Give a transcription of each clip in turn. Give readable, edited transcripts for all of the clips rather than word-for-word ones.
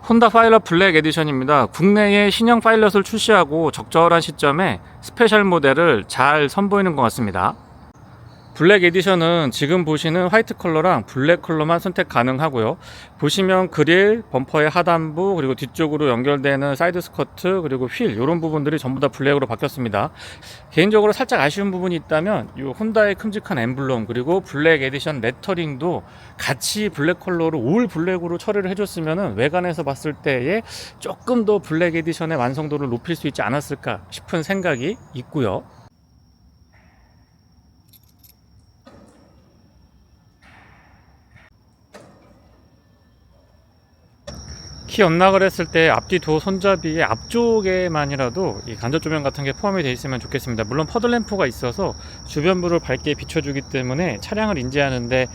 혼다 파일럿 블랙 에디션입니다. 국내에 신형 파일럿을 출시하고 적절한 시점에 스페셜 모델을 잘 선보이는 것 같습니다. 블랙 에디션은 지금 보시는 화이트 컬러랑 블랙 컬러만 선택 가능하고요. 보시면 그릴, 범퍼의 하단부, 그리고 뒤쪽으로 연결되는 사이드 스커트, 그리고 휠 이런 부분들이 전부 다 블랙으로 바뀌었습니다. 개인적으로 살짝 아쉬운 부분이 있다면 이 혼다의 큼직한 엠블럼 그리고 블랙 에디션 레터링도 같이 블랙 컬러로 올 블랙으로 처리를 해줬으면 외관에서 봤을 때에 조금 더 블랙 에디션의 완성도를 높일 수 있지 않았을까 싶은 생각이 있고요. 키 언락을 했을 때 앞뒤 도어 손잡이의 앞쪽에만이라도 이 간접 조명 같은 게 포함이 되어 있으면 좋겠습니다. 물론 퍼들램프가 있어서 주변부를 밝게 비춰주기 때문에 차량을 인지하는데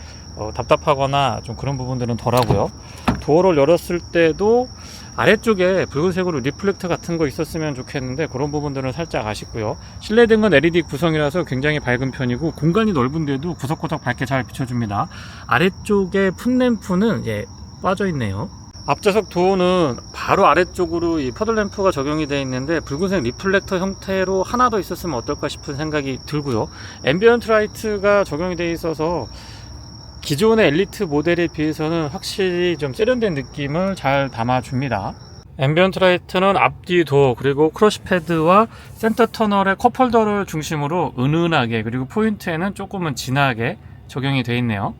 답답하거나 좀 그런 부분들은 덜하고요. 도어를 열었을 때도 아래쪽에 붉은색으로 리플렉터 같은 거 있었으면 좋겠는데 그런 부분들은 살짝 아쉽고요. 실내 등은 LED 구성이라서 굉장히 밝은 편이고 공간이 넓은데도 구석구석 밝게 잘 비춰줍니다. 아래쪽에 풋램프는 빠져 있네요. 앞좌석 도어는 바로 아래쪽으로 이 퍼들램프가 적용이 되어 있는데 붉은색 리플렉터 형태로 하나 더 있었으면 어떨까 싶은 생각이 들고요. 앰비언트 라이트가 적용이 되어 있어서 기존의 엘리트 모델에 비해서는 확실히 좀 세련된 느낌을 잘 담아줍니다. 앰비언트 라이트는 앞뒤 도어 그리고 크러쉬 패드와 센터 터널의 컵홀더를 중심으로 은은하게, 그리고 포인트에는 조금은 진하게 적용이 되어 있네요.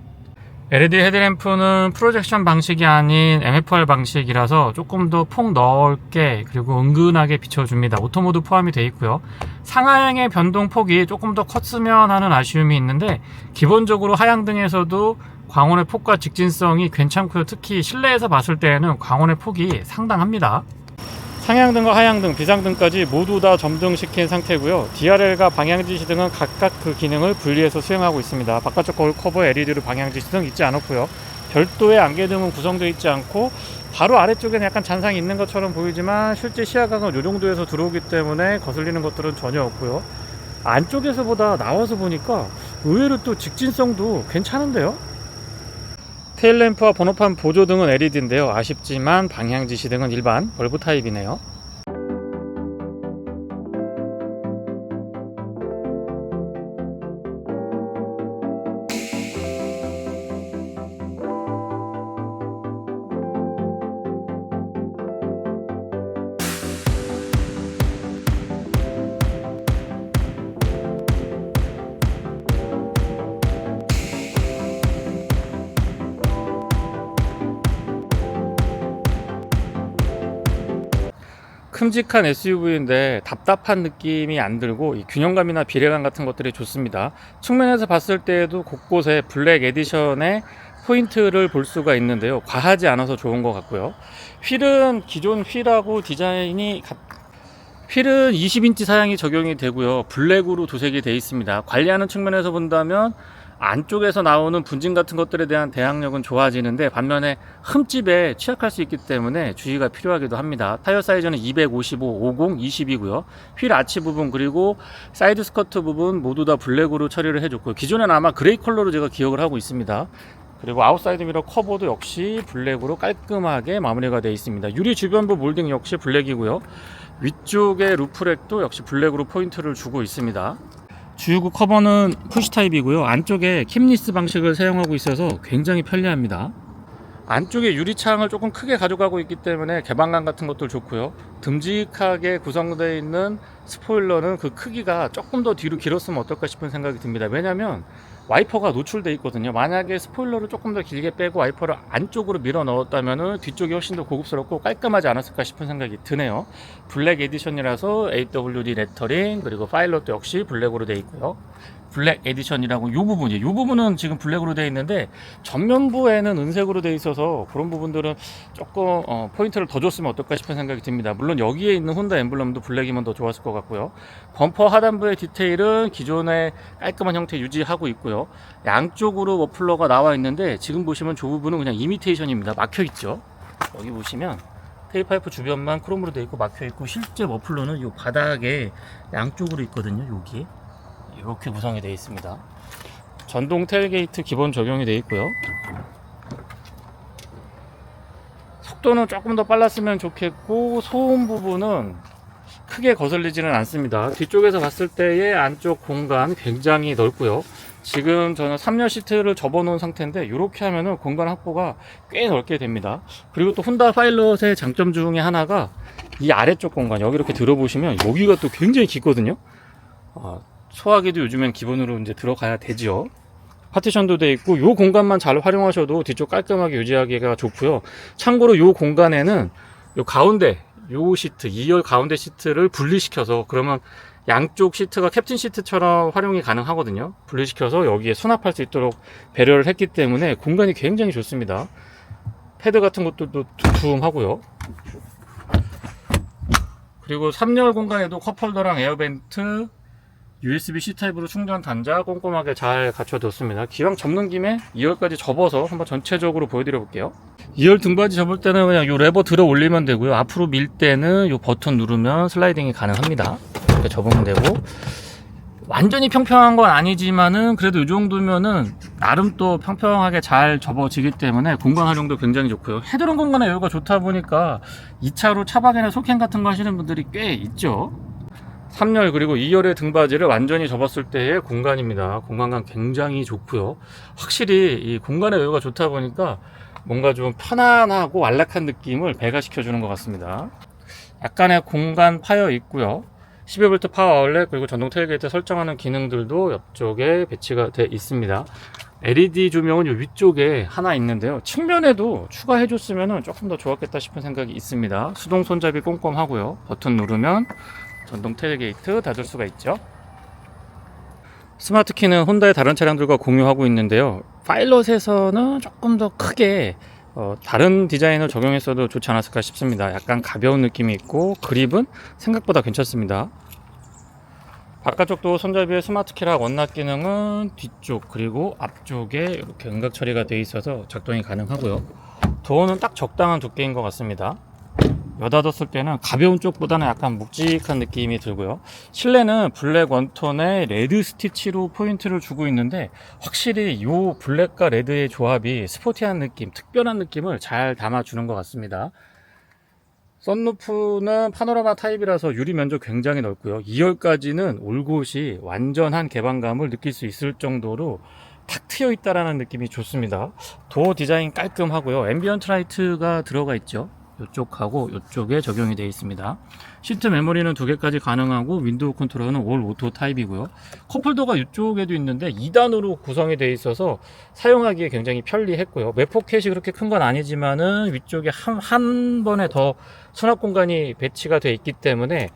LED 헤드램프는 프로젝션 방식이 아닌 MFR 방식이라서 조금 더 폭 넓게 그리고 은근하게 비춰줍니다. 오토모드 포함이 되어 있고요. 상하향의 변동폭이 조금 더 컸으면 하는 아쉬움이 있는데 기본적으로 하향등에서도 광원의 폭과 직진성이 괜찮고요. 특히 실내에서 봤을 때에는 광원의 폭이 상당합니다. 상향등과 하향등, 비상등까지 모두 다 점등시킨 상태고요. DRL과 방향지시등은 각각 그 기능을 분리해서 수행하고 있습니다. 바깥쪽 거울 커버에 LED로 방향지시등 있지 않았고요. 별도의 안개등은 구성되어 있지 않고 바로 아래쪽에는 약간 잔상이 있는 것처럼 보이지만 실제 시야각은 이 정도에서 들어오기 때문에 거슬리는 것들은 전혀 없고요. 안쪽에서보다 나와서 보니까 의외로 또 직진성도 괜찮은데요. 테일램프와 번호판 보조등은 LED인데요. 아쉽지만 방향지시등은 일반 벌브 타입이네요. 큼직한 SUV인데 답답한 느낌이 안 들고 이 균형감이나 비례감 같은 것들이 좋습니다. 측면에서 봤을 때에도 곳곳에 블랙 에디션의 포인트를 볼 수가 있는데요. 과하지 않아서 좋은 것 같고요. 휠은 기존 휠하고 휠은 20인치 사양이 적용이 되고요. 블랙으로 도색이 되어 있습니다. 관리하는 측면에서 본다면 안쪽에서 나오는 분진 같은 것들에 대한 대항력은 좋아지는데 반면에 흠집에 취약할 수 있기 때문에 주의가 필요하기도 합니다. 타이어 사이즈는 255, 50, 20이고요. 휠 아치 부분 그리고 사이드 스커트 부분 모두 다 블랙으로 처리를 해줬고요. 기존에는 아마 그레이 컬러로 제가 기억을 하고 있습니다. 그리고 아웃사이드 미러 커버도 역시 블랙으로 깔끔하게 마무리가 되어 있습니다. 유리 주변부 몰딩 역시 블랙이고요. 위쪽의 루프렉도 역시 블랙으로 포인트를 주고 있습니다. 주유구 커버는 푸시 타입이고요. 안쪽에 캠리스 방식을 사용하고 있어서 굉장히 편리합니다. 안쪽에 유리창을 조금 크게 가져가고 있기 때문에 개방감 같은 것도 좋고요. 듬직하게 구성되어 있는 스포일러는 그 크기가 조금 더 뒤로 길었으면 어떨까 싶은 생각이 듭니다. 왜냐면 와이퍼가 노출되어 있거든요. 만약에 스포일러를 조금 더 길게 빼고 와이퍼를 안쪽으로 밀어 넣었다면 뒤쪽이 훨씬 더 고급스럽고 깔끔하지 않았을까 싶은 생각이 드네요. 블랙 에디션이라서 AWD 레터링 그리고 파일럿도 역시 블랙으로 되어 있고요. 블랙 에디션이라고 이 부분은 지금 블랙으로 되어 있는데 전면부에는 은색으로 되어 있어서 그런 부분들은 조금 포인트를 더 줬으면 어떨까 싶은 생각이 듭니다. 물론 여기에 있는 혼다 엠블럼도 블랙이면 더 좋았을 것 같고요. 범퍼 하단부의 디테일은 기존의 깔끔한 형태 유지하고 있고요. 양쪽으로 머플러가 나와 있는데 지금 보시면 저 부분은 그냥 이미테이션입니다. 막혀 있죠. 여기 보시면 테일파이프 주변만 크롬으로 되어 있고 막혀 있고 실제 머플러는 이 바닥에 양쪽으로 있거든요. 여기 이렇게 구성이 되어 있습니다. 전동 테일게이트 기본 적용이 되어 있고요. 속도는 조금 더 빨랐으면 좋겠고 소음 부분은 크게 거슬리지는 않습니다. 뒤쪽에서 봤을 때의 안쪽 공간 굉장히 넓고요. 지금 저는 3열 시트를 접어 놓은 상태인데 이렇게 하면은 공간 확보가 꽤 넓게 됩니다. 그리고 또 혼다 파일럿의 장점 중에 하나가 이 아래쪽 공간, 여기 이렇게 들어보시면 여기가 또 굉장히 깊거든요. 소화기도 요즘엔 기본으로 이제 들어가야 되죠. 파티션도 돼 있고 이 공간만 잘 활용하셔도 뒤쪽 깔끔하게 유지하기가 좋고요. 참고로 이 공간에는 요 가운데 요 시트, 2열 가운데 시트를 분리시켜서, 그러면 양쪽 시트가 캡틴 시트처럼 활용이 가능하거든요. 분리시켜서 여기에 수납할 수 있도록 배려를 했기 때문에 공간이 굉장히 좋습니다. 패드 같은 것도 또 두툼하고요. 그리고 3열 공간에도 컵홀더랑 에어벤트, USB-C 타입으로 충전 단자 꼼꼼하게 잘 갖춰뒀습니다. 기왕 접는 김에 2열까지 접어서 한번 전체적으로 보여드려 볼게요. 2열 등받이 접을 때는 그냥 이 레버 들어 올리면 되고요. 앞으로 밀 때는 이 버튼 누르면 슬라이딩이 가능합니다. 이렇게 접으면 되고, 완전히 평평한 건 아니지만은 그래도 이 정도면은 나름 또 평평하게 잘 접어지기 때문에 공간 활용도 굉장히 좋고요. 헤드룸 공간의 여유가 좋다 보니까 2차로 차박이나 소캠 같은 거 하시는 분들이 꽤 있죠. 3열 그리고 2열의 등받이를 완전히 접었을 때의 공간입니다. 공간감 굉장히 좋고요. 확실히 이 공간의 여유가 좋다 보니까 뭔가 좀 편안하고 안락한 느낌을 배가시켜 주는 것 같습니다. 약간의 공간 파여 있고요. 12V 파워 아울렛 그리고 전동 테일게이트 설정하는 기능들도 옆쪽에 배치가 되어 있습니다. LED 조명은 이 위쪽에 하나 있는데요. 측면에도 추가해 줬으면 조금 더 좋았겠다 싶은 생각이 있습니다. 수동 손잡이 꼼꼼하고요. 버튼 누르면 전동 테일게이트 닫을 수가 있죠. 스마트 키는 혼다의 다른 차량들과 공유하고 있는데요. 파일럿에서는 조금 더 크게 다른 디자인을 적용했어도 좋지 않았을까 싶습니다. 약간 가벼운 느낌이 있고 그립은 생각보다 괜찮습니다. 바깥쪽도 손잡이에 스마트 키랑 원납 기능은 뒤쪽 그리고 앞쪽에 이렇게 음각 처리가 되어 있어서 작동이 가능하고요. 도어는 딱 적당한 두께인 것 같습니다. 여닫았을 때는 가벼운 쪽보다는 약간 묵직한 느낌이 들고요. 실내는 블랙 원톤에 레드 스티치로 포인트를 주고 있는데 확실히 이 블랙과 레드의 조합이 스포티한 느낌, 특별한 느낌을 잘 담아주는 것 같습니다. 썬루프는 파노라마 타입이라서 유리 면적 굉장히 넓고요. 2열까지는 올곧이 완전한 개방감을 느낄 수 있을 정도로 탁 트여 있다라는 느낌이 좋습니다. 도어 디자인 깔끔하고요. 앰비언트 라이트가 들어가 있죠. 이쪽하고 이쪽에 적용이 되어 있습니다. 시트 메모리는 2개까지 가능하고 윈도우 컨트롤은 올 오토 타입이고요. 컵홀더가 이쪽에도 있는데 2단으로 구성이 되어 있어서 사용하기에 굉장히 편리했고요. 매포켓이 그렇게 큰 건 아니지만은 위쪽에 한 번에 더 수납 공간이 배치가 되어 있기 때문에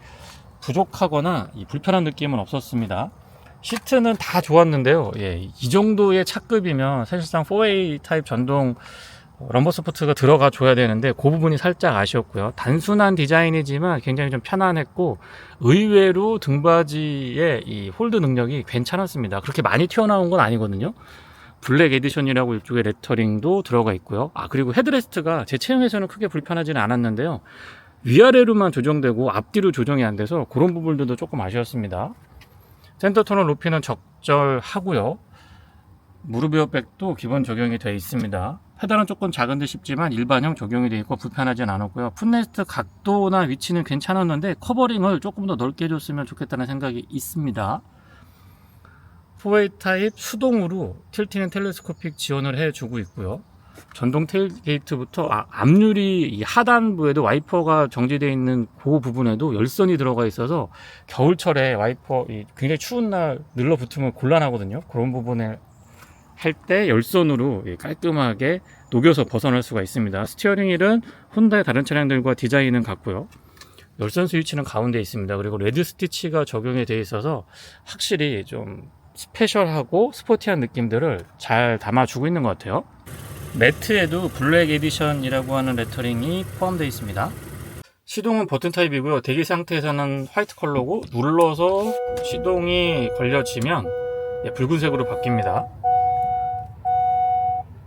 부족하거나 불편한 느낌은 없었습니다. 시트는 다 좋았는데요. 이 정도의 차급이면 사실상 4A 타입 전동 럼버 서포트가 들어가 줘야 되는데 그 부분이 살짝 아쉬웠고요. 단순한 디자인이지만 굉장히 좀 편안했고 의외로 등받이의 이 홀드 능력이 괜찮았습니다. 그렇게 많이 튀어나온 건 아니거든요. 블랙 에디션이라고 이쪽에 레터링도 들어가 있고요. 그리고 헤드레스트가 제 체형에서는 크게 불편하지는 않았는데요. 위아래로만 조정되고 앞뒤로 조정이 안 돼서 그런 부분들도 조금 아쉬웠습니다. 센터 터널 높이는 적절하고요. 무릎 에어백도 기본 적용이 되어 있습니다. 페달은 조금 작은 듯 싶지만 일반형 적용이 되어 있고 불편하진 않았고요. 풋레스트 각도나 위치는 괜찮았는데 커버링을 조금 더 넓게 해줬으면 좋겠다는 생각이 있습니다. 4A 타입 수동으로 틸팅 앤 텔레스코픽 지원을 해주고 있고요. 전동 테일게이트부터 앞유리 이 하단부에도 와이퍼가 정지되어 있는 그 부분에도 열선이 들어가 있어서 겨울철에 와이퍼 굉장히 추운 날 눌러붙으면 곤란하거든요. 그런 부분에 할 때 열선으로 깔끔하게 녹여서 벗어날 수가 있습니다. 스티어링 휠은 혼다의 다른 차량들과 디자인은 같고요. 열선 스위치는 가운데 있습니다. 그리고 레드 스티치가 적용이 되어 있어서 확실히 좀 스페셜하고 스포티한 느낌들을 잘 담아주고 있는 것 같아요. 매트에도 블랙 에디션이라고 하는 레터링이 포함되어 있습니다. 시동은 버튼 타입이고요. 대기 상태에서는 화이트 컬러고 눌러서 시동이 걸려지면 붉은색으로 바뀝니다.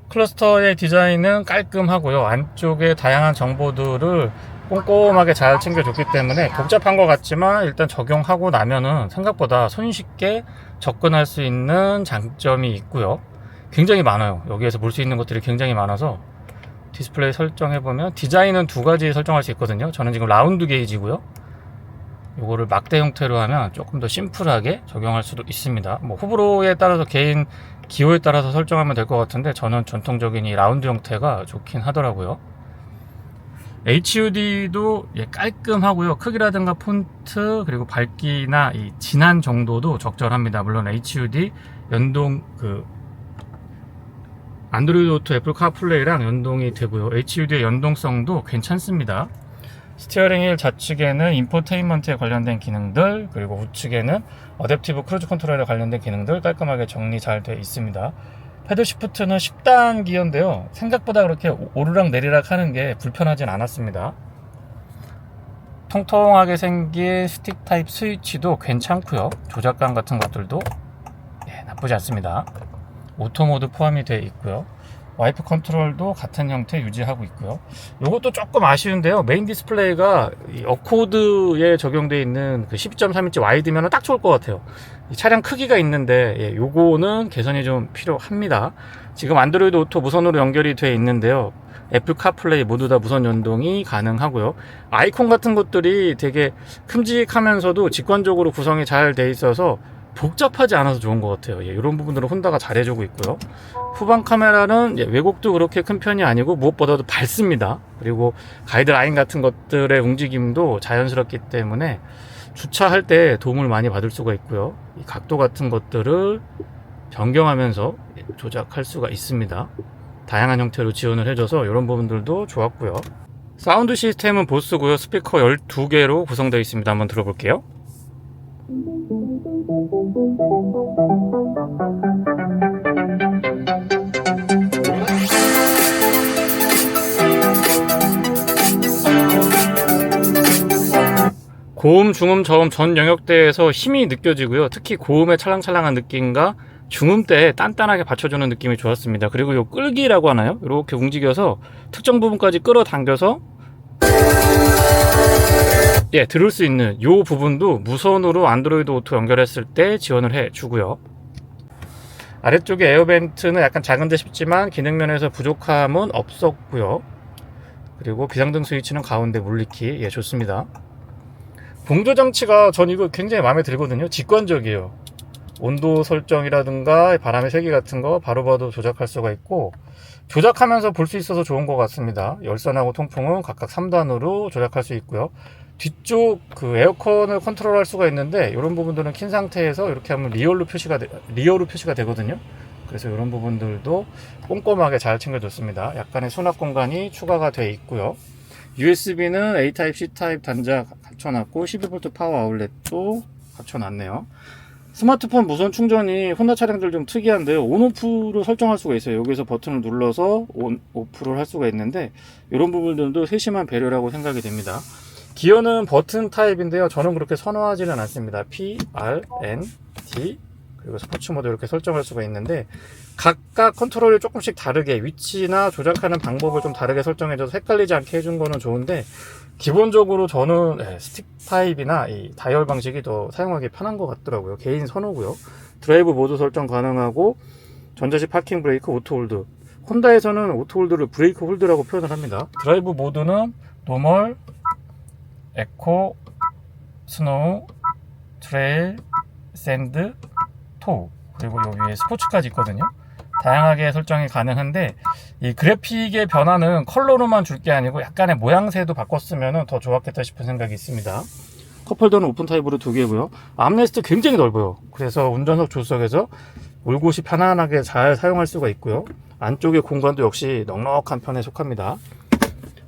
클러스터의 디자인은 깔끔하고요. 안쪽에 다양한 정보들을 꼼꼼하게 잘 챙겨줬기 때문에 복잡한 것 같지만 일단 적용하고 나면은 생각보다 손쉽게 접근할 수 있는 장점이 있고요. 굉장히 많아요. 여기에서 볼 수 있는 것들이 굉장히 많아서 디스플레이 설정해보면 디자인은 두 가지 설정할 수 있거든요. 저는 지금 라운드 게이지고요. 요거를 막대 형태로 하면 조금 더 심플하게 적용할 수도 있습니다. 뭐 호불호에 따라서 개인 기호에 따라서 설정하면 될 것 같은데 저는 전통적인 이 라운드 형태가 좋긴 하더라고요. HUD도 깔끔하고요. 크기라든가 폰트 그리고 밝기나 이 진한 정도도 적절합니다. 물론 HUD 연동 안드로이드 오토 애플 카플레이랑 연동이 되고요. HUD의 연동성도 괜찮습니다. 스티어링 휠 좌측에는 인포테인먼트에 관련된 기능들, 그리고 우측에는 어댑티브 크루즈 컨트롤에 관련된 기능들 깔끔하게 정리 잘 되어 있습니다. 패드 시프트는 10단 기어인데요. 생각보다 그렇게 오르락 내리락 하는 게 불편하진 않았습니다. 통통하게 생긴 스틱 타입 스위치도 괜찮고요. 조작감 같은 것들도 나쁘지 않습니다. 오토 모드 포함이 되어 있고요. 와이프 컨트롤도 같은 형태 유지하고 있고요. 이것도 조금 아쉬운데요. 메인 디스플레이가 이 어코드에 적용되어 있는 그 12.3인치 와이드면 딱 좋을 것 같아요. 이 차량 크기가 있는데 요거는 개선이 좀 필요합니다. 지금 안드로이드 오토 무선으로 연결이 되어 있는데요. 애플 카플레이 모두 다 무선 연동이 가능하고요. 아이콘 같은 것들이 되게 큼직하면서도 직관적으로 구성이 잘 되어 있어서 복잡하지 않아서 좋은 것 같아요. 이런 부분들은 혼다가 잘해주고 있고요. 후방 카메라는 왜곡도 그렇게 큰 편이 아니고 무엇보다도 밝습니다. 그리고 가이드라인 같은 것들의 움직임도 자연스럽기 때문에 주차할 때 도움을 많이 받을 수가 있고요. 이 각도 같은 것들을 변경하면서 조작할 수가 있습니다. 다양한 형태로 지원을 해줘서 이런 부분들도 좋았고요. 사운드 시스템은 보스고요. 스피커 12개로 구성되어 있습니다. 한번 들어볼게요. 고음, 중음, 저음 전 영역대에서 힘이 느껴지고요. 특히 고음의 찰랑찰랑한 느낌과 중음 때에 단단하게 받쳐주는 느낌이 좋았습니다. 그리고 요 끌기라고 하나요? 이렇게 움직여서 특정 부분까지 끌어당겨서 들을 수 있는 요 부분도 무선으로 안드로이드 오토 연결했을 때 지원을 해 주고요. 아래쪽에 에어벤트는 약간 작은 듯 싶지만 기능면에서 부족함은 없었고요. 그리고 비상등 스위치는 가운데 물리키 좋습니다. 공조 장치가 전 이거 굉장히 마음에 들거든요. 직관적이에요. 온도 설정이라든가 바람의 세기 같은 거 바로바로 조작할 수가 있고 조작하면서 볼 수 있어서 좋은 것 같습니다. 열선하고 통풍은 각각 3단으로 조작할 수 있고요. 뒤쪽 에어컨을 컨트롤할 수가 있는데 이런 부분들은 킨 상태에서 이렇게 하면 리어로 표시가 되거든요. 그래서 이런 부분들도 꼼꼼하게 잘 챙겨줬습니다. 약간의 수납 공간이 추가가 되어 있고요. USB는 A타입, C타입 단자 갖춰놨고 12V 파워 아울렛도 갖춰놨네요. 스마트폰 무선 충전이 혼다 차량들 좀 특이한데요. 온오프로 설정할 수가 있어요. 여기서 버튼을 눌러서 온오프를 할 수가 있는데 이런 부분들도 세심한 배려라고 생각이 됩니다. 기어는 버튼 타입인데요. 저는 그렇게 선호하지는 않습니다. P, R, N, D 그리고 스포츠 모드 이렇게 설정할 수가 있는데 각각 컨트롤이 조금씩 다르게 위치나 조작하는 방법을 좀 다르게 설정해줘서 헷갈리지 않게 해준 거는 좋은데 기본적으로 저는 스틱 타입이나 이 다이얼 방식이 더 사용하기 편한 것 같더라고요. 개인 선호고요. 드라이브 모드 설정 가능하고 전자식 파킹 브레이크 오토홀드, 혼다에서는 오토홀드를 브레이크 홀드라고 표현을 합니다. 드라이브 모드는 노멀, 에코, 스노우, 트레일, 샌드, 토우 그리고 여기 위에 스포츠까지 있거든요. 다양하게 설정이 가능한데 이 그래픽의 변화는 컬러로만 줄 게 아니고 약간의 모양새도 바꿨으면 더 좋았겠다 싶은 생각이 있습니다. 컵홀더는 오픈 타입으로 2개고요. 암레스트 굉장히 넓어요. 그래서 운전석 조수석에서 올곧이 편안하게 잘 사용할 수가 있고요. 안쪽의 공간도 역시 넉넉한 편에 속합니다.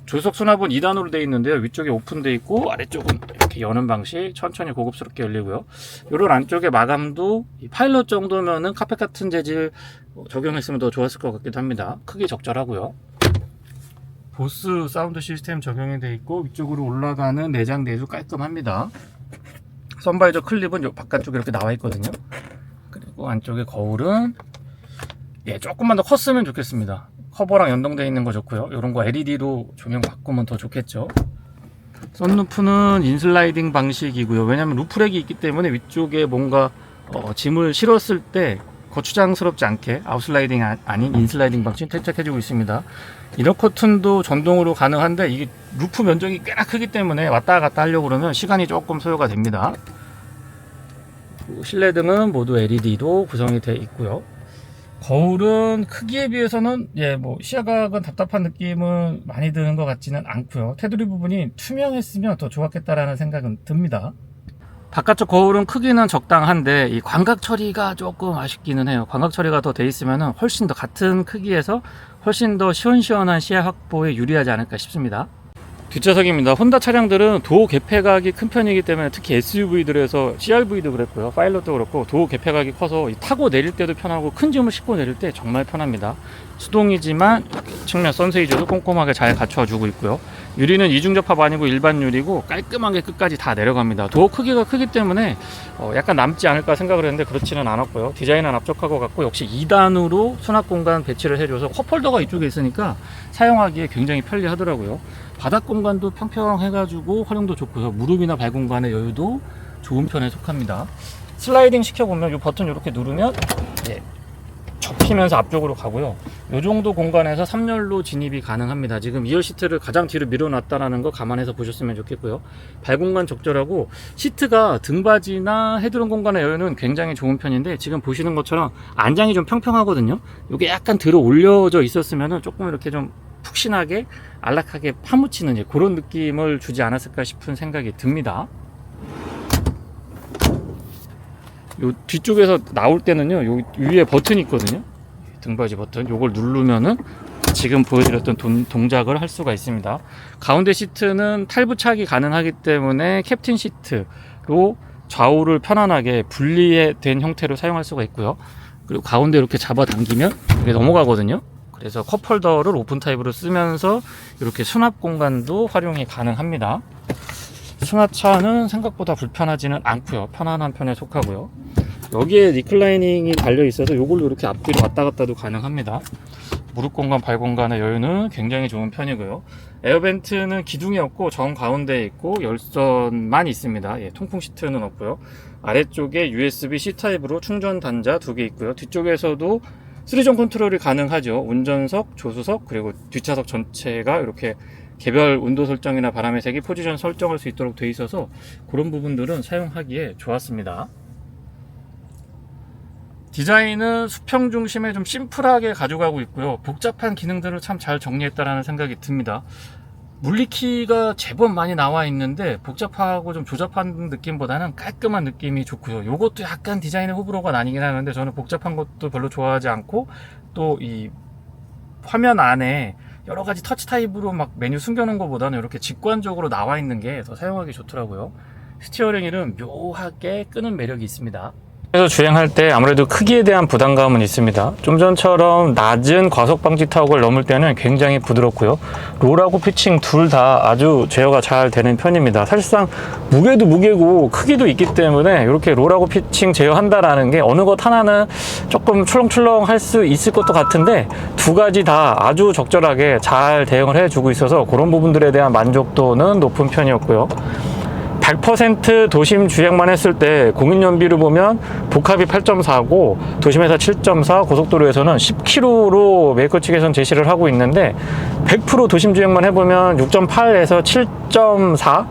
조수석 수납은 2단으로 되어 있는데요. 위쪽에 오픈되어 있고 아래쪽은 이렇게 여는 방식, 천천히 고급스럽게 열리고요. 이런 안쪽에 마감도 파일럿 정도면은 카펫 같은 재질 적용했으면 더 좋았을 것 같기도 합니다. 크기 적절하고요. 보스 사운드 시스템 적용이 되어 있고 위쪽으로 올라가는 내장 내도 깔끔합니다. 선바이저 클립은 요 바깥쪽에 이렇게 나와 있거든요. 그리고 안쪽에 거울은 조금만 더 컸으면 좋겠습니다. 커버랑 연동되어 있는 거 좋고요. 이런 거 LED로 조명 바꾸면 더 좋겠죠. 썬루프는 인슬라이딩 방식이고요. 왜냐면 루프렉이 있기 때문에 위쪽에 뭔가 짐을 실었을 때 거추장스럽지 않게 아웃슬라이딩 아닌 인슬라이딩 방식 탈착해주고 있습니다. 이너 커튼도 전동으로 가능한데 이게 루프 면적이 꽤나 크기 때문에 왔다 갔다 하려고 그러면 시간이 조금 소요가 됩니다. 실내등은 모두 LED로 구성이 되어 있고요. 거울은 크기에 비해서는 시야각은 답답한 느낌은 많이 드는 것 같지는 않고요. 테두리 부분이 투명했으면 더 좋았겠다라는 생각은 듭니다. 바깥쪽 거울은 크기는 적당한데 이 광각 처리가 조금 아쉽기는 해요. 광각 처리가 더 돼 있으면 훨씬 더 같은 크기에서 훨씬 더 시원시원한 시야 확보에 유리하지 않을까 싶습니다. 뒷좌석입니다. 혼다 차량들은 도어 개폐각이 큰 편이기 때문에 특히 SUV들에서 CRV도 그랬고요, 파일럿도 그렇고 도어 개폐각이 커서 타고 내릴 때도 편하고 큰 짐을 싣고 내릴 때 정말 편합니다. 수동이지만 측면 선세이저도 꼼꼼하게 잘 갖춰주고 있고요. 유리는 이중접합 아니고 일반 유리고 깔끔하게 끝까지 다 내려갑니다. 도어 크기가 크기 때문에 약간 남지 않을까 생각을 했는데 그렇지는 않았고요. 디자인은 압축한 것 같고 역시 2단으로 수납 공간 배치를 해줘서 컵홀더가 이쪽에 있으니까 사용하기에 굉장히 편리하더라고요. 바닥 공간도 평평해가지고 활용도 좋고요. 무릎이나 발 공간의 여유도 좋은 편에 속합니다. 슬라이딩 시켜보면 이 버튼 이렇게 누르면 접히면서 앞쪽으로 가고요. 이 정도 공간에서 3열로 진입이 가능합니다. 지금 2열 시트를 가장 뒤로 밀어놨다는 거 감안해서 보셨으면 좋겠고요. 발 공간 적절하고 시트가 등받이나 헤드룸 공간의 여유는 굉장히 좋은 편인데 지금 보시는 것처럼 안장이 좀 평평하거든요. 이게 약간 들어 올려져 있었으면 조금 이렇게 좀 푹신하게 안락하게 파묻히는 그런 느낌을 주지 않았을까 싶은 생각이 듭니다. 요 뒤쪽에서 나올 때는요, 요 위에 버튼이 있거든요. 등받이 버튼. 요걸 누르면은 지금 보여드렸던 동작을 할 수가 있습니다. 가운데 시트는 탈부착이 가능하기 때문에 캡틴 시트로 좌우를 편안하게 분리된 형태로 사용할 수가 있고요. 그리고 가운데 이렇게 잡아당기면 이게 넘어가거든요. 그래서 컵홀더를 오픈 타입으로 쓰면서 이렇게 수납 공간도 활용이 가능합니다. 수납차는 생각보다 불편하지는 않고요. 편안한 편에 속하고요. 여기에 리클라이닝이 달려 있어서 이걸로 이렇게 앞뒤로 왔다 갔다도 가능합니다. 무릎 공간, 발 공간의 여유는 굉장히 좋은 편이고요. 에어벤트는 기둥이 없고 정 가운데에 있고 열선만 있습니다. 통풍 시트는 없고요. 아래쪽에 USB C 타입으로 충전 단자 2개 있고요. 뒤쪽에서도 3종 컨트롤이 가능하죠. 운전석, 조수석, 그리고 뒷좌석 전체가 이렇게 개별 온도 설정이나 바람의 세기, 포지션 설정할 수 있도록 되어 있어서 그런 부분들은 사용하기에 좋았습니다. 디자인은 수평 중심에 좀 심플하게 가져가고 있고요. 복잡한 기능들을 참 잘 정리했다라는 생각이 듭니다. 물리키가 제법 많이 나와 있는데 복잡하고 좀 조잡한 느낌보다는 깔끔한 느낌이 좋고요. 요것도 약간 디자인의 호불호가 나뉘긴 하는데 저는 복잡한 것도 별로 좋아하지 않고 또 이 화면 안에 여러 가지 터치 타입으로 막 메뉴 숨겨놓은 것보다는 이렇게 직관적으로 나와 있는 게 더 사용하기 좋더라고요. 스티어링 휠은 묘하게 끄는 매력이 있습니다. 그래서 주행할 때 아무래도 크기에 대한 부담감은 있습니다. 좀 전처럼 낮은 과속 방지 타워를 넘을 때는 굉장히 부드럽고요. 롤하고 피칭 둘 다 아주 제어가 잘 되는 편입니다. 사실상 무게도 무게고 크기도 있기 때문에 이렇게 롤하고 피칭 제어한다라는 게 어느 것 하나는 조금 출렁출렁 할 수 있을 것도 같은데 두 가지 다 아주 적절하게 잘 대응을 해주고 있어서 그런 부분들에 대한 만족도는 높은 편이었고요. 100% 도심 주행만 했을 때 공인연비를 보면 복합이 8.4고 도심에서 7.4, 고속도로에서는 10km로 메이커 측에서는 제시를 하고 있는데 100% 도심 주행만 해보면 6.8에서 7.4,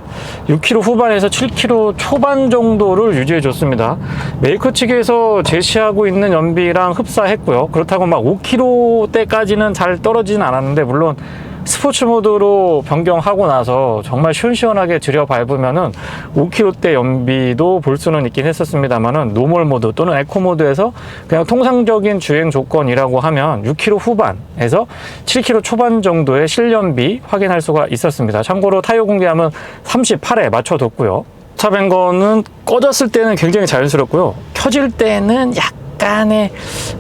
6km 후반에서 7km 초반 정도를 유지해 줬습니다. 메이커 측에서 제시하고 있는 연비랑 흡사했고요. 그렇다고 막 5km대까지는 잘 떨어지진 않았는데 물론 스포츠 모드로 변경하고 나서 정말 시원시원하게 들여 밟으면은 5km대 연비도 볼 수는 있긴 했었습니다만은 노멀 모드 또는 에코 모드에서 그냥 통상적인 주행 조건이라고 하면 6km 후반에서 7km 초반 정도의 실연비 확인할 수가 있었습니다. 참고로 타이어 공기압은 38에 맞춰뒀고요. 탑인 거는 꺼졌을 때는 굉장히 자연스럽고요. 켜질 때는 약간의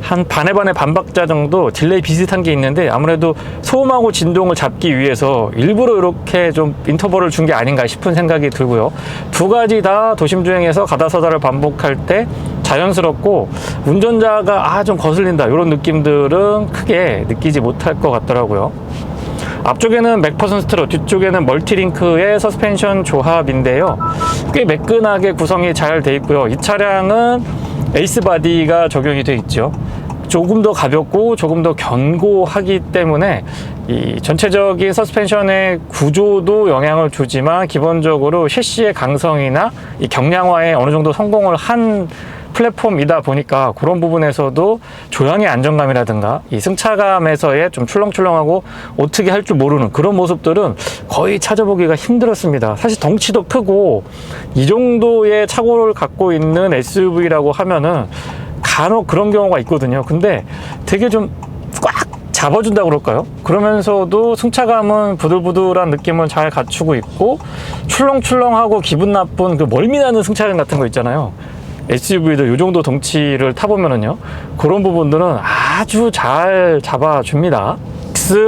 한 반의 반박자 정도 딜레이 비슷한 게 있는데 아무래도 소음하고 진동을 잡기 위해서 일부러 이렇게 좀 인터벌을 준 게 아닌가 싶은 생각이 들고요. 두 가지 다 도심 주행에서 가다서다를 반복할 때 자연스럽고 운전자가 좀 거슬린다 이런 느낌들은 크게 느끼지 못할 것 같더라고요. 앞쪽에는 맥퍼슨 스트로, 뒤쪽에는 멀티링크의 서스펜션 조합인데요. 꽤 매끈하게 구성이 잘 돼 있고요. 이 차량은 에이스 바디가 적용이 되어 있죠. 조금 더 가볍고 조금 더 견고하기 때문에 이 전체적인 서스펜션의 구조도 영향을 주지만 기본적으로 셰시의 강성이나 이 경량화에 어느 정도 성공을 한 플랫폼이다 보니까 그런 부분에서도 조향의 안정감이라든가 이 승차감에서의 좀 출렁출렁하고 어떻게 할 줄 모르는 그런 모습들은 거의 찾아보기가 힘들었습니다. 사실 덩치도 크고 이 정도의 차고를 갖고 있는 SUV라고 하면은 간혹 그런 경우가 있거든요. 근데 되게 좀 꽉 잡아준다 그럴까요? 그러면서도 승차감은 부들부들한 느낌을 잘 갖추고 있고 출렁출렁하고 기분 나쁜 그 멀미나는 승차감 같은 거 있잖아요. SUV도 이 정도 덩치를 타보면은요, 그런 부분들은 아주 잘 잡아줍니다.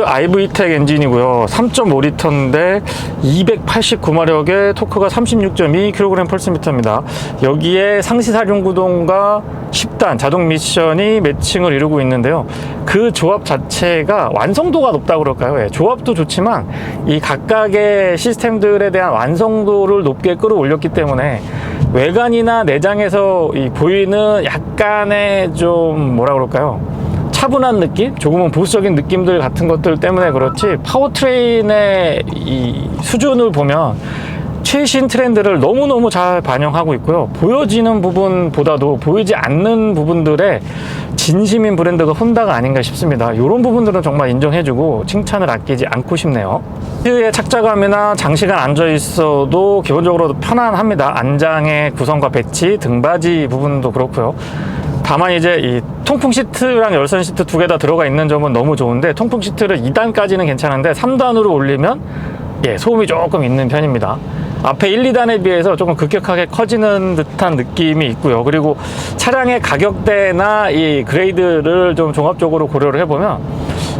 iVTEC 엔진이고요. 3.5리터인데 289마력의 토크가 36.2kg/ms. 여기에 상시 사륜 구동과 10단 자동 미션이 매칭을 이루고 있는데요. 그 조합 자체가 완성도가 높다고 그럴까요? 예, 조합도 좋지만 이 각각의 시스템들에 대한 완성도를 높게 끌어올렸기 때문에 외관이나 내장에서 보이는 약간의 좀 뭐라 그럴까요? 차분한 느낌? 조금은 보수적인 느낌들 같은 것들 때문에 그렇지 파워트레인의 이 수준을 보면 최신 트렌드를 너무너무 잘 반영하고 있고요. 보여지는 부분보다도 보이지 않는 부분들의 진심인 브랜드가 혼다가 아닌가 싶습니다. 이런 부분들은 정말 인정해주고 칭찬을 아끼지 않고 싶네요. 시트의 착자감이나 장시간 앉아 있어도 기본적으로 편안합니다. 안장의 구성과 배치, 등받이 부분도 그렇고요. 다만 이제 이 통풍 시트랑 열선 시트 두 개 다 들어가 있는 점은 너무 좋은데 통풍 시트를 2단까지는 괜찮은데 3단으로 올리면 소음이 조금 있는 편입니다. 앞에 1, 2단에 비해서 조금 급격하게 커지는 듯한 느낌이 있고요. 그리고 차량의 가격대나 이 그레이드를 좀 종합적으로 고려를 해보면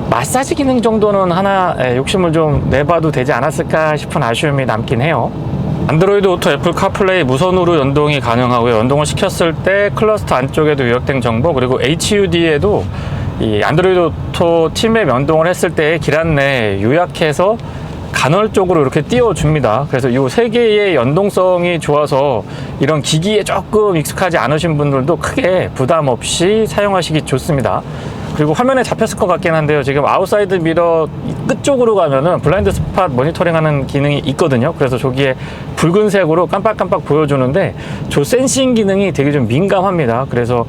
마사지 기능 정도는 하나 욕심을 좀 내봐도 되지 않았을까 싶은 아쉬움이 남긴 해요. 안드로이드 오토, 애플 카플레이 무선으로 연동이 가능하고요. 연동을 시켰을 때 클러스터 안쪽에도 요약된 정보, 그리고 HUD에도 이 안드로이드 오토 팀앱 연동을 했을 때 길 안내 요약해서 간헐적으로 이렇게 띄워줍니다. 그래서 이 세 개의 연동성이 좋아서 이런 기기에 조금 익숙하지 않으신 분들도 크게 부담 없이 사용하시기 좋습니다. 그리고 화면에 잡혔을 것 같긴 한데요. 지금 아웃사이드 미러 끝쪽으로 가면은 블라인드 스팟 모니터링 하는 기능이 있거든요. 그래서 저기에 붉은색으로 깜빡깜빡 보여주는데 저 센싱 기능이 되게 좀 민감합니다. 그래서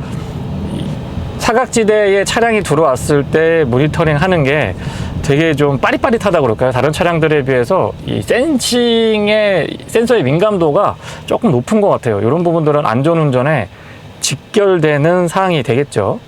사각지대에 차량이 들어왔을 때 모니터링 하는 게 되게 좀 빠릿빠릿하다 그럴까요? 다른 차량들에 비해서 이 센싱의 센서의 민감도가 조금 높은 것 같아요. 이런 부분들은 안전운전에 직결되는 사항이 되겠죠.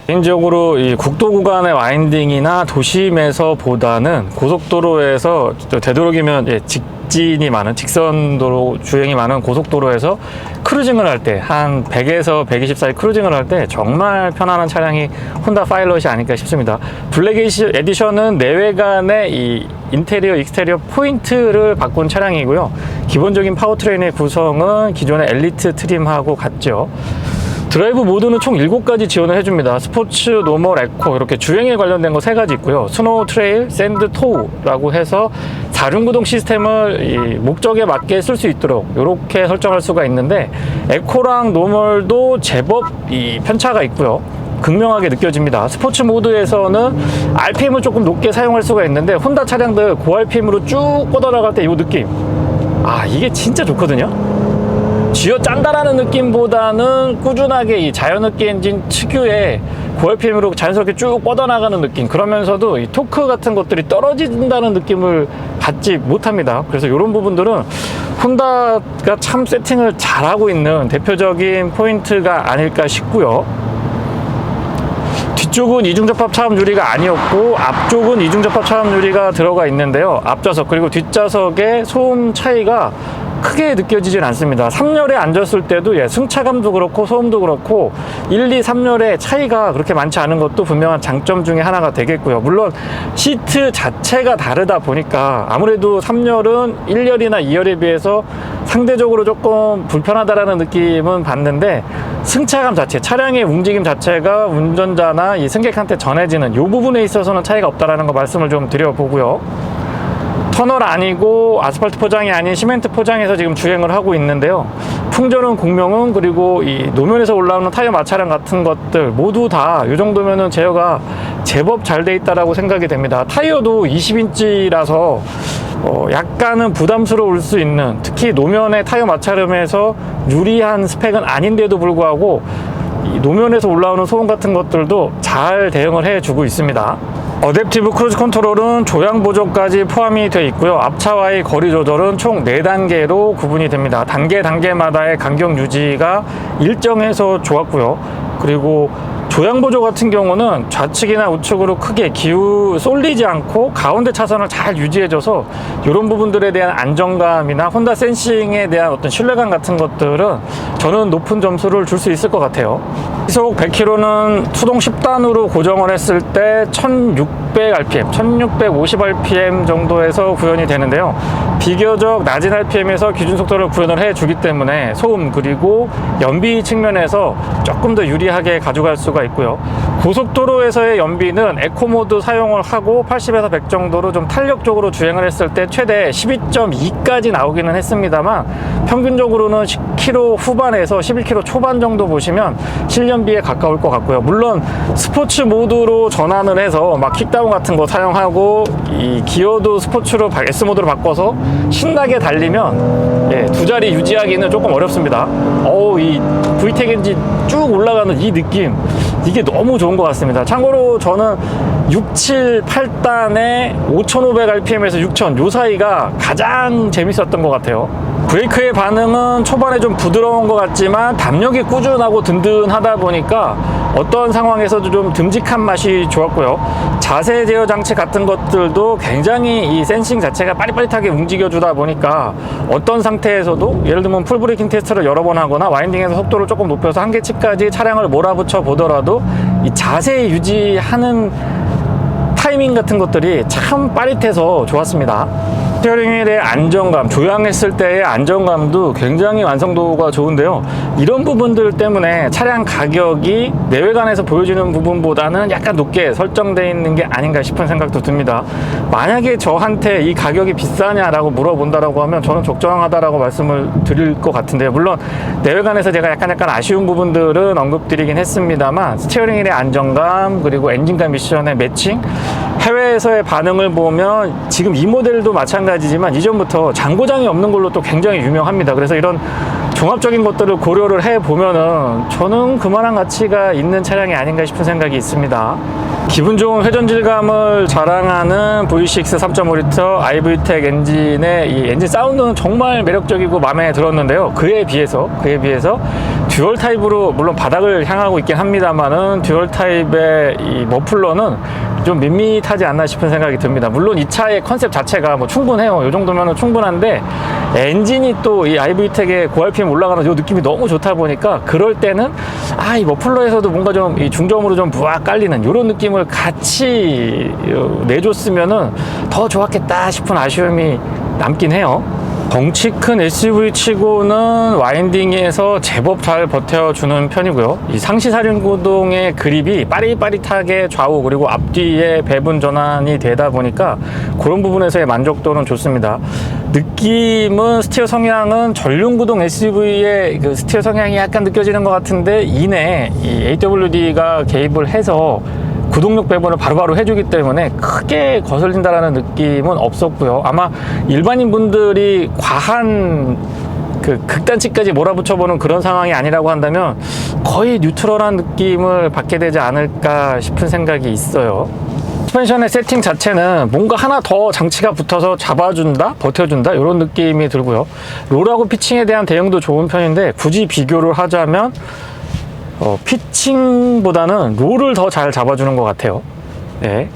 개인적으로 이 국도 구간의 와인딩이나 도심에서 보다는 고속도로에서 되도록이면 직진이 많은 직선도로 주행이 많은 고속도로에서 크루징을 할 때 한 100에서 120 사이 크루징을 할 때 정말 편안한 차량이 혼다 파일럿이 아닐까 싶습니다. 블랙 에디션은 내외관의 이 인테리어 익스테리어 포인트를 바꾼 차량이고요. 기본적인 파워트레인의 구성은 기존의 엘리트 트림하고 같죠. 드라이브 모드는 총 7가지 지원을 해줍니다. 스포츠, 노멀, 에코 이렇게 주행에 관련된 거 3가지 있고요. 스노우 트레일, 샌드 토우라고 해서 4륜구동 시스템을 이 목적에 맞게 쓸 수 있도록 이렇게 설정할 수가 있는데 에코랑 노멀도 제법 이 편차가 있고요. 극명하게 느껴집니다. 스포츠 모드에서는 RPM을 조금 높게 사용할 수가 있는데 혼다 차량들 고RPM으로 쭉 뻗어나갈 때 이 느낌, 이게 진짜 좋거든요. 쥐어 짠다라는 느낌보다는 꾸준하게 이 자연흡기 엔진 특유의 고RPM으로 자연스럽게 쭉 뻗어나가는 느낌, 그러면서도 이 토크 같은 것들이 떨어진다는 느낌을 받지 못합니다. 그래서 이런 부분들은 혼다가 참 세팅을 잘하고 있는 대표적인 포인트가 아닐까 싶고요. 뒤쪽은 이중접합 차음 유리가 아니었고 앞쪽은 이중접합 차음 유리가 들어가 있는데요. 앞좌석 그리고 뒷좌석의 소음 차이가 크게 느껴지진 않습니다. 3열에 앉았을 때도 승차감도 그렇고 소음도 그렇고 1, 2, 3열의 차이가 그렇게 많지 않은 것도 분명한 장점 중에 하나가 되겠고요. 물론 시트 자체가 다르다 보니까 아무래도 3열은 1열이나 2열에 비해서 상대적으로 조금 불편하다라는 느낌은 받는데 승차감 자체, 차량의 움직임 자체가 운전자나 이 승객한테 전해지는 이 부분에 있어서는 차이가 없다라는 거 말씀을 좀 드려보고요. 터널 아니고 아스팔트 포장이 아닌 시멘트 포장에서 지금 주행을 하고 있는데요. 풍전은, 공명은, 그리고 이 노면에서 올라오는 타이어 마찰량 같은 것들 모두 다 이 정도면은 제어가 제법 잘 돼 있다라고 생각이 됩니다. 타이어도 20인치라서 약간은 부담스러울 수 있는, 특히 노면의 타이어 마찰음에서 유리한 스펙은 아닌데도 불구하고 이 노면에서 올라오는 소음 같은 것들도 잘 대응을 해주고 있습니다. 어댑티브 크루즈 컨트롤은 조향 보조까지 포함이 되어 있고요. 앞차와의 거리 조절은 총 4단계로 구분이 됩니다. 단계마다의 간격 유지가 일정해서 좋았고요. 그리고 조향 보조 같은 경우는 좌측이나 우측으로 크게 쏠리지 않고 가운데 차선을 잘 유지해줘서 이런 부분들에 대한 안정감이나 혼다 센싱에 대한 어떤 신뢰감 같은 것들은 저는 높은 점수를 줄 수 있을 것 같아요. 시속 100km는 수동 10단으로 고정을 했을 때 1600rpm, 1650rpm 정도에서 구현이 되는데요. 비교적 낮은 rpm에서 기준 속도를 구현을 해주기 때문에 소음 그리고 연비 측면에서 조금 더 유리하게 가져갈 수가 있고요. 고속도로에서의 연비는 에코모드 사용을 하고 80에서 100 정도로 좀 탄력적으로 주행을 했을 때 최대 12.2까지 나오기는 했습니다만 평균적으로는 10km 후반에서 11km 초반 정도 보시면 실연비에 가까울 것 같고요. 물론 스포츠 모드로 전환을 해서 막 킥다운 같은 거 사용하고 이 기어도 스포츠로 S 모드로 바꿔서 신나게 달리면 두 자리 유지하기는 조금 어렵습니다. 이 VTEC 엔진 쭉 올라가는 이 느낌, 이게 너무 좋은 것 같습니다. 참고로 저는 6, 7, 8단에 5500rpm에서 6000 요 사이가 가장 재밌었던 것 같아요. 브레이크의 반응은 초반에 좀 부드러운 것 같지만 담력이 꾸준하고 든든하다 보니까 어떤 상황에서도 좀 듬직한 맛이 좋았고요. 자세 제어 장치 같은 것들도 굉장히 이 센싱 자체가 빠릿빠릿하게 움직여주다 보니까 어떤 상태에서도 예를 들면 풀브레이킹 테스트를 여러 번 하거나 와인딩에서 속도를 조금 높여서 한계치까지 차량을 몰아붙여 보더라도 이 자세 유지하는 타이밍 같은 것들이 참 빠릿해서 좋았습니다. 스티어링 휠의 안정감, 조향했을 때의 안정감도 굉장히 완성도가 좋은데요. 이런 부분들 때문에 차량 가격이 내외관에서 보여지는 부분보다는 약간 높게 설정되어 있는 게 아닌가 싶은 생각도 듭니다. 만약에 저한테 이 가격이 비싸냐라고 물어본다라고 하면 저는 적정하다라고 말씀을 드릴 것 같은데요. 물론 내외관에서 제가 약간 아쉬운 부분들은 언급드리긴 했습니다만 스티어링 휠의 안정감 그리고 엔진과 미션의 매칭, 해외에서의 반응을 보면 지금 이 모델도 마찬가지지만 이전부터 장고장이 없는 걸로 또 굉장히 유명합니다. 그래서 이런 종합적인 것들을 고려를 해보면은 저는 그만한 가치가 있는 차량이 아닌가 싶은 생각이 있습니다. 기분 좋은 회전 질감을 자랑하는 V6 3.5L iVTEC 엔진의 이 엔진 사운드는 정말 매력적이고 마음에 들었는데요. 그에 비해서 듀얼 타입으로 물론 바닥을 향하고 있긴 합니다만은 듀얼 타입의 이 머플러는 좀 밋밋하지 않나 싶은 생각이 듭니다. 물론 이 차의 컨셉 자체가 뭐 충분해요. 이 정도면 충분한데 엔진이 또 이 iVTEC의 고RPM 올라가는 이 느낌이 너무 좋다 보니까 그럴 때는 이 머플러에서도 뭔가 좀 이 중저음으로 좀 부악 깔리는 이런 느낌을 같이 내줬으면은 더 좋았겠다 싶은 아쉬움이 남긴 해요. 덩치 큰 SUV 치고는 와인딩에서 제법 잘 버텨주는 편이고요. 이 상시 사륜구동의 그립이 빠릿빠릿하게 좌우 그리고 앞뒤에 배분 전환이 되다 보니까 그런 부분에서의 만족도는 좋습니다. 느낌은 스티어 성향은 전륜구동 SUV의 그 스티어 성향이 약간 느껴지는 것 같은데 이내 이 AWD가 개입을 해서 구동력 배분을 바로바로 해주기 때문에 크게 거슬린다라는 느낌은 없었고요. 아마 일반인 분들이 과한 그 극단치까지 몰아붙여보는 그런 상황이 아니라고 한다면 거의 뉴트럴한 느낌을 받게 되지 않을까 싶은 생각이 있어요. 서스펜션의 세팅 자체는 뭔가 하나 더 장치가 붙어서 잡아준다, 버텨준다 이런 느낌이 들고요. 롤하고 피칭에 대한 대응도 좋은 편인데 굳이 비교를 하자면 피칭보다는 롤을 더 잘 잡아주는 것 같아요. 네.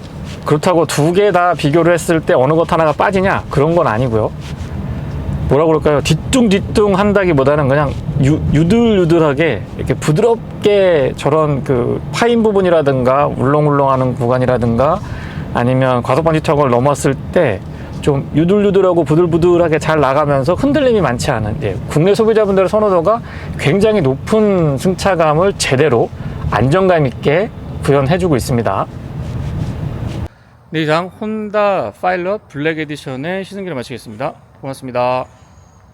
그렇다고 두 개 다 비교를 했을 때 어느 것 하나가 빠지냐 그런 건 아니고요. 뭐라 그럴까요? 뒤뚱뒤뚱 한다기보다는 그냥 유들유들하게 이렇게 부드럽게 저런 그 파인 부분이라든가 울렁울렁하는 구간이라든가 아니면 과속 방지 턱을 넘었을 때 좀 유들유들하고 부들부들하게 잘 나가면서 흔들림이 많지 않은 국내 소비자분들의 선호도가 굉장히 높은 승차감을 제대로 안정감 있게 구현해주고 있습니다. 네, 이상 혼다 파일럿 블랙 에디션의 시승기를 마치겠습니다. 고맙습니다.